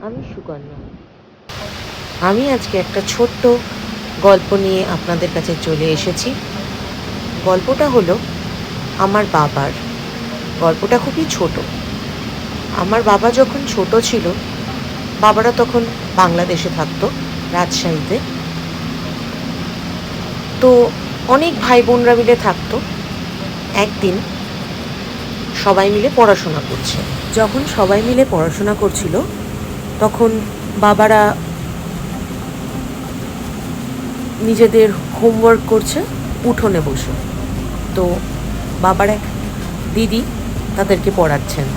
আমি সুকন্যা। আমি আজকে একটা ছোট্ট গল্প নিয়ে আপনাদের কাছে চলে এসেছি। গল্পটা হলো আমার বাবার। গল্পটা খুবই ছোট। আমার বাবা যখন ছোট ছিল, বাবারা তখন বাংলাদেশে থাকতো, রাজশাহীতে। তো অনেক ভাই বোনরা মিলে থাকতো। একদিন সবাই মিলে পড়াশোনা করছে। যখন সবাই মিলে পড়াশোনা করছিল, তখন বাবারা নিজেদের হোমওয়ার্ক করছে উঠোনে বসে। তো বাবার এক দিদি তাদেরকে পড়াচ্ছেন।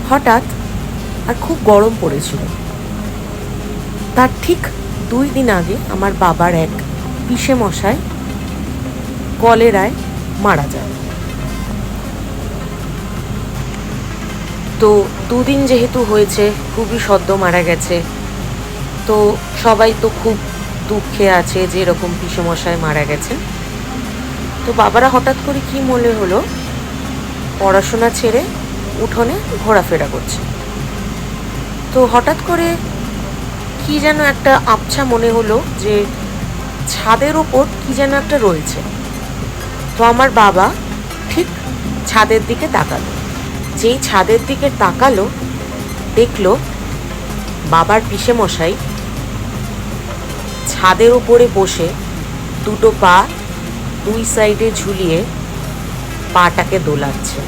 হঠাৎ আর খুব গরম পড়েছিল। তার ঠিক 2 দিন আগে আমার বাবার এক পিসে মশাই কলেরায় মারা যায়। তো 2 দিন যেহেতু হয়েছে, খুবই সদ্য মারা গেছে, তো সবাই তো খুব দুঃখে আছে যে এরকম পিসে মশাই মারা গেছেন। তো বাবারা হঠাৎ করে কি মনে হলো, পড়াশোনা ছেড়ে উঠোনে ঘোরাফেরা করছে। তো হঠাৎ করে কি যেন একটা আবছা মনে হলো যে ছাদের ওপর কি যেন একটা রয়েছে। তো আমার বাবা ঠিক ছাদের দিকে তাকালো। যেই ছাদের দিকে তাকালো, দেখলো বাবার পিসে মশাই ছাদের ওপরে বসে দুটো পা 2 সাইডে ঝুলিয়ে পাটাকে দোলাচ্ছে।